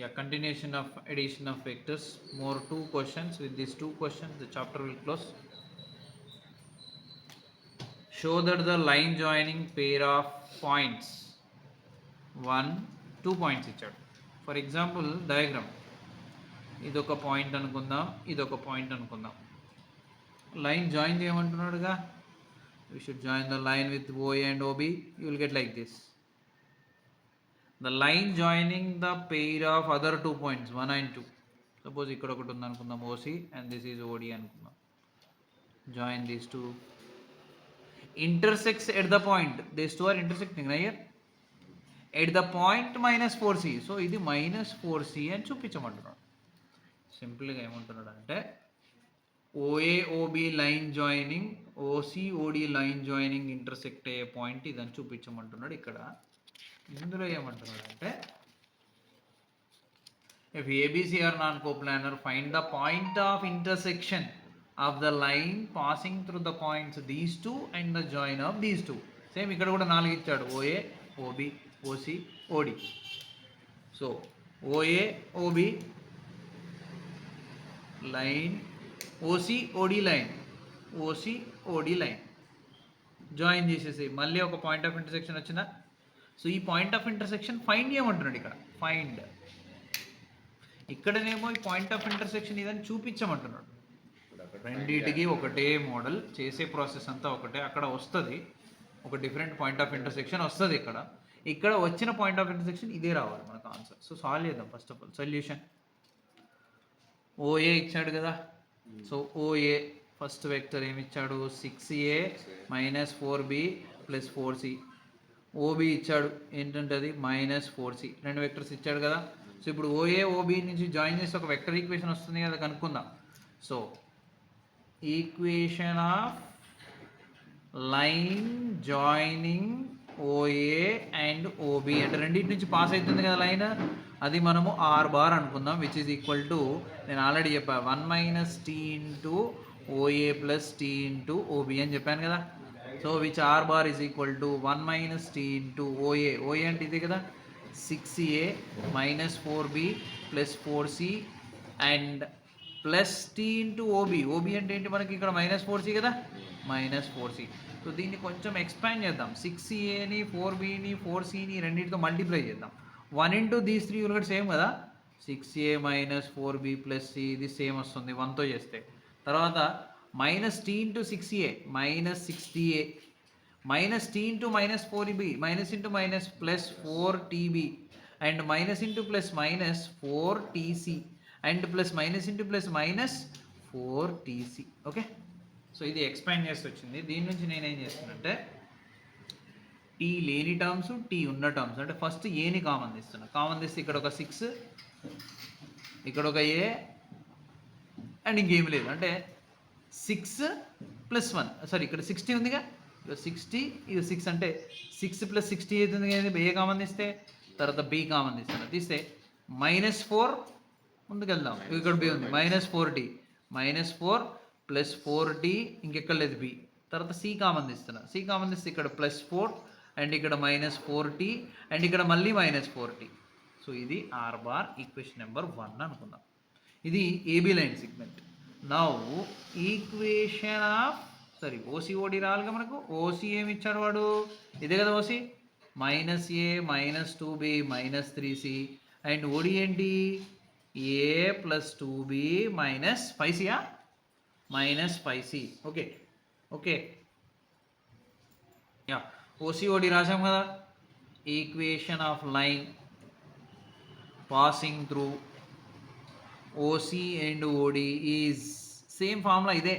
Yeah, continuation of addition of vectors. More 2 questions. With these 2 questions, the chapter will close. Show that the line joining pair of points 1, 2 points ఇచ్చాడు. For example diagram ఇదొక point అనుకుందాం, ఇదొక point అనుకుందాం. Line join చేయమంటున్నాడుగా. We should join the line with OA and OB. You will get like this. The line joining the pair of other 2 points 1 and 2. Suppose ఇక్కడ ఒకటి ఉంది అనుకుందాం OC and this is OD అనుకుందాం. Join these two. Intersects at the point. These two are intersecting right here. At the point minus 4C. So ఇది minus 4C అని చూపించమంటున్నాడు. సింపుల్గా ఏమంటున్నాడు అంటే OA OB line joining OC OD line joining intersect అయ్యే point ఇదని చూపించమంటున్నాడు. ఇక్కడ ఇందులో ఏమంటున్నాడు అంటే if ABC are non-coplanar, find the point of intersection of the line passing through the points these two and the join of these two. Same ఇక్కడ కూడా 4 ఇచ్చాడు. OA OB OC OD. So OA OB line OC OD line OC OD line join చేసేసి మళ్ళీ ఒక point of intersection వచ్చిందా. So ఈ point of intersection find చేయమంటున్నాడు. ఇక్కడ ఫైండ్, ఇక్కడనేమో ఈ పాయింట్ ఆఫ్ ఇంటర్సెక్షన్ ఇదని చూపించమంటున్నాడు. రెండింటికి ఒకటే మోడల్, చేసే ప్రాసెస్ అంతా ఒకటే. అక్కడ వస్తుంది ఒక డిఫరెంట్ పాయింట్ ఆఫ్ ఇంటర్సెక్షన్ వస్తుంది. ఇక్కడ వచ్చిన పాయింట్ ఆఫ్ ఇంటర్సెక్షన్ ఇదే రావాలి మనకు ఆన్సర్. సో సాల్వ్ చేద్దాం. First of all solution. OA ఇచ్చాడు కదా. సో OA ఫస్ట్ వెక్టర్ ఏమి ఇచ్చాడు 6A minus 4B plus 4C. OB ఇచ్చాడు ఏంటంటే అది మైనస్ 4C. 2 వెక్టర్స్ ఇచ్చాడు కదా. సో ఇప్పుడు OA OB నుంచి జాయిన్ చేసి ఒక వెక్టర్ ఈక్వేషన్ వస్తుంది కదా, కనుక్కుందాం. So equation of line joining OA and OB అంటే రెండింటి నుంచి పాస్ అవుతుంది కదా లైన్, అది మనము R బార్ అనుకుందాం. విచ్ ఈజ్ ఈక్వల్ టు, నేను ఆల్రెడీ చెప్పా 1 minus T into OA plus T into OB అని చెప్పాను కదా. So which R bar is equal to 1 minus T into OA అంటే ఇదే కదా 6A minus 4B plus 4C and plus T into OB అంటే ఏంటి మనకి ఇక్కడ మైనస్ 4C కదా, మైనస్ 4C. సో దీన్ని కొంచెం ఎక్స్పాండ్ చేద్దాం. 6Aని 4Bని 4Cని రెండింటితో మల్టిప్లై చేద్దాం. 1 ఇంటూ దీస్ 3 కూడా సేమ్ కదా. 6A minus 4B plus C ఇది సేమ్ వస్తుంది 1తో చేస్తే. తర్వాత minus T into 6A minus 60A minus T into minus 4B minus into minus plus 4TB and minus into plus minus 4TC and plus minus into plus minus 4TC. Okay, so ఇది expand చేసి వచ్చింది. దీని నుంచి నేనేం చేస్తానంటే T లేని terms T ఉన్న terms అంటే ఫస్ట్ ఏని కామన్ తీస్తున్నా. కామన్ తీస్తే ఇక్కడ ఒక 6 ఇక్కడ ఒక A అండ్ ఇంకేమి లేదు అంటే 6 ప్లస్ 1 సారీ ఇక్కడ 60 ఉందిగా, 60 ఇది 6 అంటే 6 ప్లస్ 60 అవుతుంది కదా. ఏ కామన్ తీస్తే తర్వాత B కామన్ తీస్తే మైనస్ 4 ముందుకెళ్దాం. ఇక్కడ B ఉంది minus 4T minus 4 plus 4T ఇంకెక్కడ లేదు B. తర్వాత C కామన్ తీస్తున్నా. C కామన్ తీస్తే ఇక్కడ ప్లస్ 4 అండ్ ఇక్కడ మైనస్ 4T అండ్ ఇక్కడ మళ్ళీ మైనస్ 4T. సో ఇది R బార్ ఈక్వేషన్ నెంబర్ 1 అనుకుందాం. ఇది AB line segment. Now equation of OC OD రావాలిగా మనకు. OC ఏమి ఇచ్చాడు వాడు, ఇదే కదా OC minus A minus 2B minus 3C and OD ఏంటి A plus 2B minus 5C minus 5C. Okay yeah OC OD రాసాం కదా. Equation of line passing through OC and OD is same formula ఇదే.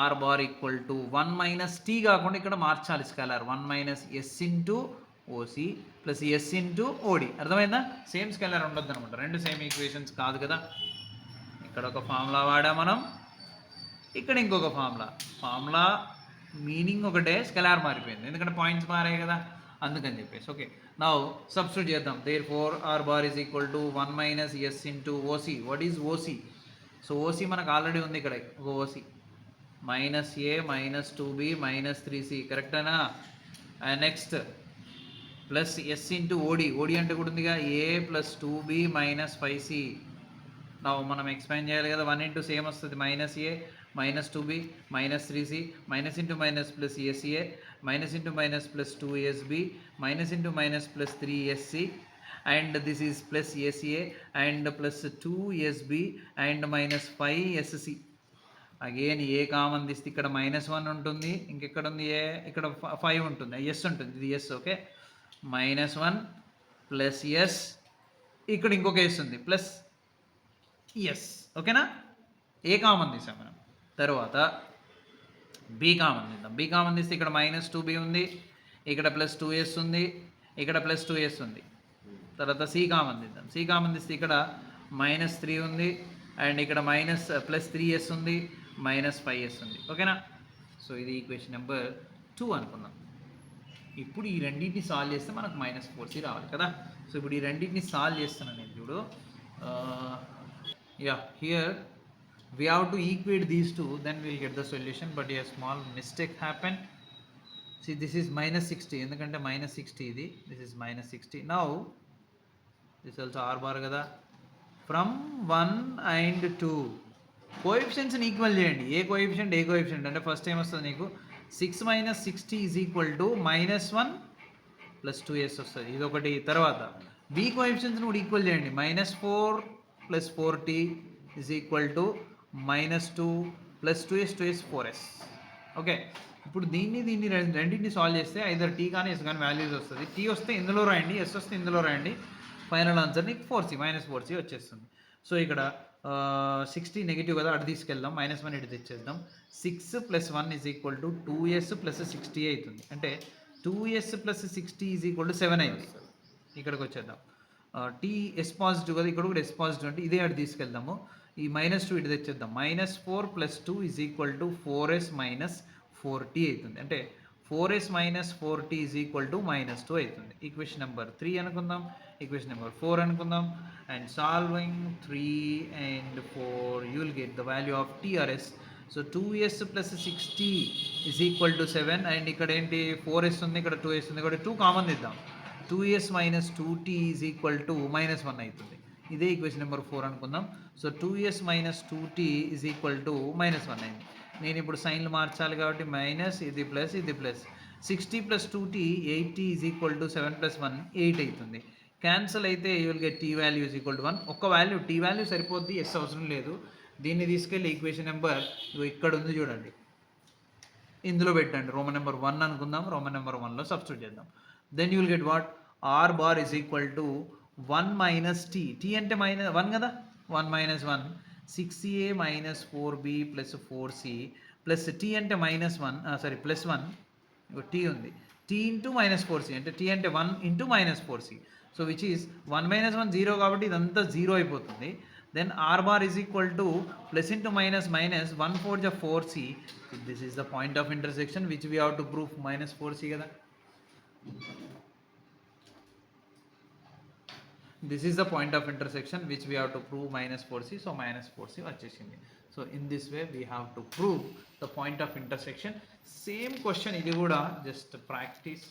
R bar equal to 1 minus T కాకుండా ఇక్కడ మార్చాలి scalar 1 minus S into OC plus S into OD. అర్థమైందా? Same scalar ఉండొద్దు అనమాట, రెండు సేమ్ ఈక్వేషన్స్ కాదు కదా. ఇక్కడ ఒక ఫార్ములా వాడా మనం, ఇక్కడ ఇంకొక ఫార్ములా మీనింగ్ ఒకటే, స్కేలార్ మారిపోయింది ఎందుకంటే పాయింట్స్ మారాయి కదా, అందుకని చెప్పేసి. ఓకే, నౌ సబ్స్టిట్యూట్ చేద్దాం. Therefore R bar is equal to 1 minus S into OC. What is OC? So OC మనకు ఆల్రెడీ ఉంది ఇక్కడ ఒక OC minus A minus 2B minus 3C కరెక్టేనా. And next plus S into O D, O D అంటే కూడా ఉందిగా, ఏ plus 2b minus 5c. నా మనం ఎక్స్పాండ్ చేయాలి కదా, 1 ఇంటూ సేమ్ వస్తుంది, minus a minus 2b minus 3c minus into minus plus s a minus into minus plus 2sb minus into minus plus 3sc and this is plus s a and plus 2sb and minus 5sc. Again a common తీస్తే ఇక్కడ -1 ఉంటుంది, ఇంకెక్కడ ఉంది ఏ, ఇక్కడ 5 ఉంటుంది, yes ఉంటుంది, ఇది yes. Okay, -1 plus S, ఇక్కడ ఇంకొక ఎస్ ఉంది ప్లస్ ఎస్. ఓకేనా, ఏ కామన్ తీసాం మనం. తర్వాత బీ కామన్ తీద్దాం. బీ కామన్ తీస్తే ఇక్కడ -2b ఉంది, ఇక్కడ ప్లస్ 2s ఉంది, ఇక్కడ ప్లస్ 2s ఉంది. తర్వాత సి కామన్ తీద్దాం. సి కామన్ తీస్తే ఇక్కడ -3 ఉంది అండ్ ఇక్కడ ప్లస్ 3s ఉంది, -5s ఉంది. ఓకేనా, సో ఇది ఈక్వేషన్ నెంబర్ 2 అనుకుందాం. ఇప్పుడు ఈ రెండింటిని సాల్వ్ చేస్తే మనకు -4c రావాలి కదా. సో ఇప్పుడు ఈ రెండింటిని సాల్వ్ చేస్తున్నాను నేను, చూడు. Here we have to equate these two, then we'll get the solution, but a small mistake happened. See, this is -60 ఎందుకంటే -60 ఇది, this is -60. Now this also r bar కదా. From 1 and 2 కోఎఫిషియెంట్స్ ని equal చేయండి. ఏ coefficient అంటే first ఏం వస్తుంది నీకు, 6 - 60 = -1 plus 2s వస్తుంది, ఇది ఒకటి. తర్వాత బి కోఎఫిషియెంట్స్ని కూడా ఈక్వల్ చేయండి. -4 plus 4t = -2 plus 2s 4s. Okay, ఇప్పుడు దీన్ని రెండింటిని సాల్వ్ చేస్తే ఐదర్ టీ కానీ ఎస్ కానీ వాల్యూస్ వస్తుంది. టీ వస్తే ఇందులో రాయండి, ఎస్ వస్తే ఇందులో రాయండి, ఫైనల్ ఆన్సర్ నీకు 4c -4c వచ్చేస్తుంది. సో ఇక్కడ 60 నెగిటివ్ కదా, అటు తీసుకెళ్దాం, -1 ఇటు తెచ్చేద్దాం. 6 + 1 = 2s + 60 అవుతుంది, అంటే 2s + 60 = 7 అయింది. ఇక్కడికి వచ్చేద్దాం. టీ ఎస్ పాజిటివ్ కదా, ఇక్కడ కూడా ఎస్ పాజిటివ్, అంటే ఇదే అటు తీసుకెళ్దాము. ఈ -2 ఇటు తెచ్చేద్దాం. -4 + 2 = 4s - 4t అవుతుంది, అంటే 4s - 4t = -2 అవుతుంది. ఈక్వేషన్ నెంబర్ 3 అనుకుందాం, ఈక్వేషన్ నెంబర్ 4 అనుకుందాం. And solving 3 and 4 you will get the value of TRS. So 2s + 60 = 7 and ఇక్కడ ఏంటి 4s ఉంది, ఇక్కడ 2s ఉంది, ఇక్కడ 2 కామన్ ఇద్దాం. 2s - 2t = -1 అవుతుంది. ఇదే ఈక్వేషన్ నెంబర్ 4 అనుకుందాం. సో 2s - 2t = -1 అయింది. నేను ఇప్పుడు సైన్లు మార్చాలి కాబట్టి మైనస్, ఇది ప్లస్, ఇది ప్లస్. 60 + 2t 80 = 7 + 1 8 అవుతుంది. క్యాన్సల్ అయితే you will get t value = 1. ఒక్క వాల్యూ t వాల్యూ సరిపోద్ది, ఎస్ అవసరం లేదు. దీన్ని తీసుకెళ్ళి ఈక్వేషన్ నెంబర్ ఇక్కడ ఉంది చూడండి, ఇందులో పెట్టండి. రోమన్ నెంబర్ 1 అనుకుందాం, రోమన్ నెంబర్ 1లో సబ్స్టిట్యూట్ చేద్దాం. Then you will get what, r bar = 1 - t. t అంటే -1 కదా, 1 - 1 6a - 4b + 4c plus t అంటే +1 t ఉంది, t ఇంటూ -4c అంటే t అంటే 1 into -4c. So which is 1 - 1 0 కాబట్టి ఇదంతా 0 అయిపోతుంది. Then r bar +× -, 1 4 4c. This is the point of intersection which we have to proof -4c కదా. This is the point of intersection which we have to prove -4c. So -4c వచ్చేసింది. So in this way we have to prove the point of intersection. Same question ఇది కూడా just practice.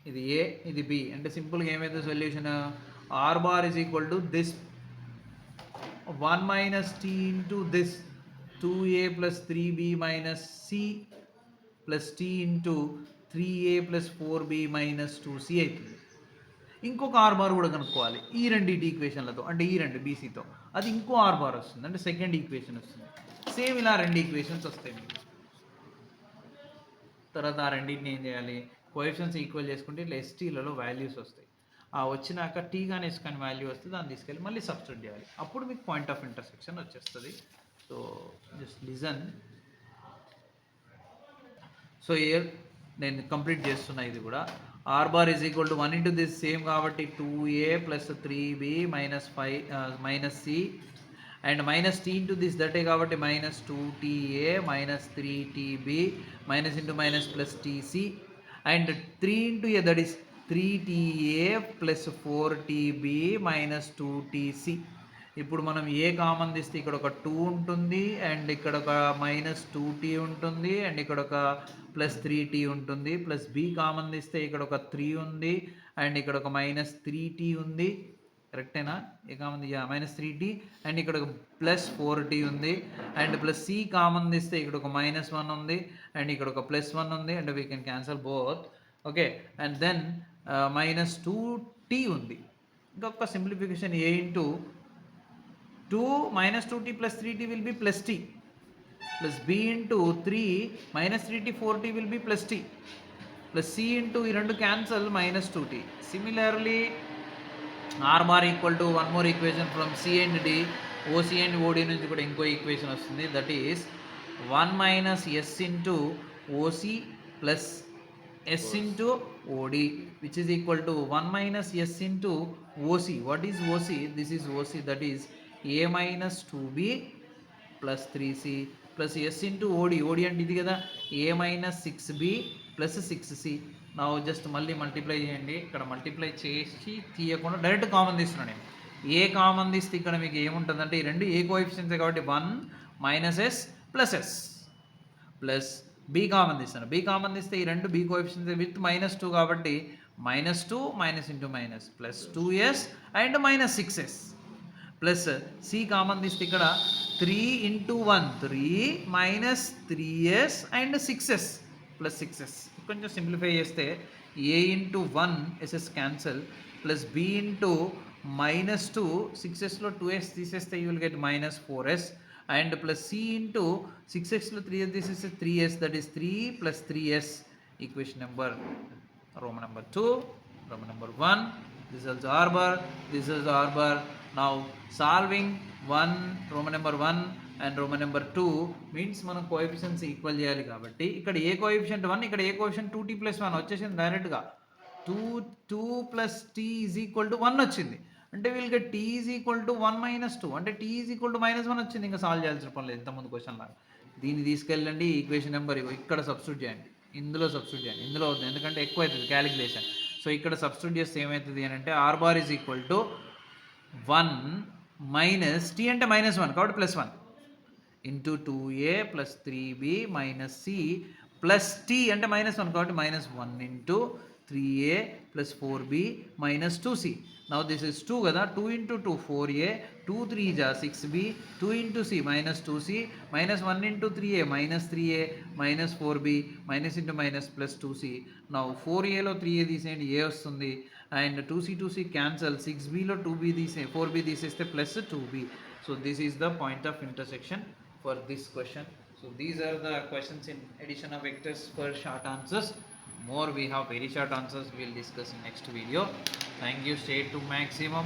ఇది a, ఇది b అంటే సింపుల్గా ఏమైతే solution, r bar = this 1 - t into this 2a + 3b - c plus t into 3a + 4b - 2c అవుతుంది. ఇంకొక r bar కూడా కనుక్కోవాలి ఈ రెండింటి ఈక్వేషన్లతో, అంటే ఈ రెండు బీసీతో, అది ఇంకో r bar వస్తుంది, అంటే సెకండ్ ఈక్వేషన్ వస్తుంది. సేమ్ ఇలా రెండు ఈక్వేషన్స్ వస్తాయి మీకు. తర్వాత ఆ రెండింటిని ఏం చేయాలి, కోఎఫిషియెంట్స్ ఈక్వల్ చేసుకుంటే ఇట్లా ఎస్టీలలో వాల్యూస్ వస్తాయి. ఆ వచ్చినాక టీ కానీ ఎస్ కానీ వాల్యూ వస్తే దాన్ని తీసుకెళ్ళి మళ్ళీ సబ్స్టిట్యూట్ చేయాలి, అప్పుడు మీకు పాయింట్ ఆఫ్ ఇంటర్సెక్షన్ వచ్చేస్తుంది. So just listen. So year నేను కంప్లీట్ చేస్తున్నా ఇది కూడా. r bar = 1 into this same కాబట్టి 2a + 3b - 5 - c and -t into this దటే కాబట్టి -2ta - 3tb - +tc and 3 into a that is 3ta + 4tb - 2tc. ఇప్పుడు మనం ఏ common తీస్తే ఇక్కడ ఒక 2 ఉంటుంది అండ్ ఇక్కడ ఒక -2t ఉంటుంది అండ్ ఇక్కడ ఒక +3t ఉంటుంది, ప్లస్ బి కామన్ తీస్తే ఇక్కడ ఒక 3 ఉంది అండ్ ఇక్కడ ఒక -3t ఉంది. కరెక్టేనా? ఏ కామన్ -3t అండ్ ఇక్కడ ఒక +4t ఉంది అండ్ ప్లస్ సి కామన్ తీస్తే ఇక్కడ ఒక -1 ఉంది అండ్ ఇక్కడ ఒక +1 ఉంది and we can cancel both. Okay, and then -2t ఉంది. ఇంకొక simplification a into 2 -2t plus 3t will be plus t plus b into 3 -3t 4t will be plus t plus c into ఈ రెండు cancel -2t. Similarly r bar equal to one more equation from c and d, oc and od నుంచి కూడా ఇంకో equation వస్తుంది, that is 1 minus s into oc plus s into od which is equal to 1 minus s into oc. What is oc? This is oc, that is a minus 2b plus 3c plus s into od. od అంటే ఇది కదా, a minus 6b plus 6c. నా just మళ్ళీ multiply చేయండి, ఇక్కడ multiply చేసి తీయకుండా direct common తీస్తున్నాను నేను. ఏ కామన్ తీస్తే ఇక్కడ మీకు ఏముంటుందంటే ఈ రెండు ఏ కోఎఫిషియన్సే కాబట్టి 1 minus s plus s plus b common తీస్తాను. బి కామన్ తీస్తే ఈ రెండు బి కోఎఫిషియన్స్ విత్ -2 కాబట్టి -2 minus into minus plus 2s and -6s plus c common తీస్తే ఇక్కడ 3 into 1 3 minus 3s and 6s plus 6s. కొంచెం సింప్లిఫై చేస్తే a into 1 ss cancel plus b into -2 6sలో 2s తీసేస్తే you will get -4s and plus c into 6x లో 3s, this is 3s, that is 3 plus 3s. Equation number Roman number 2, Roman number 1, this is also r bar, this is r bar. Now solving 1 Roman number 1 and Roman number 2 means మనం coefficients equal చేయాలి కాబట్టి ఇక్కడ ఏ coefficient 1, ఇక్కడ ఏ coefficient 2t plus 1 వచ్చేసింది డైరెక్ట్గా. 2 plus t is equal to 1 వచ్చింది అంటే వీళ్ళకి t is equal to 1 minus 2 అంటే t ఈజ్ ఈక్వల్ టు -1 వచ్చింది. ఇంకా సాల్వ్ చేయాల్సిన పని లేదు, ఇంతకుముందు క్వశ్చన్ లాగా. దీన్ని తీసుకెళ్ళండి ఈక్వేషన్ నెంబర్ ఇక్కడ సబ్స్టిట్యూట్ చేయండి, ఇందులో సబ్స్టిట్యూట్ చేయండి, ఇందులో అవుతుంది ఎందుకంటే ఎక్కువ అవుతుంది క్యాలిక్యులేషన్. సో ఇక్కడ సబ్స్టిట్యూట్ చేస్తే ఏమవుతుంది అని అంటే r bar is equal to 1 minus t అంటే -1 కాబట్టి +1 into 2a plus 3b minus c plus t అంటే -1 కాబట్టి -1 into 3a plus 4b minus 2c. Now this is 2 కదా, 2 into 2 4a, 2 3 ja 6b, 2 into c minus 2c, minus 1 into 3a minus 3a minus 4b minus into minus plus 2c. Now 4a లో 3a తీసేయండి a వస్తుంది and 2c cancel, 6b లో 2b తీసే 4b తీసేస్తే plus 2b. So this is the point of intersection for this question. So these are the questions in addition of vectors for short answers. More we have very short answers we will discuss in next video. Thank you, stay to maximum.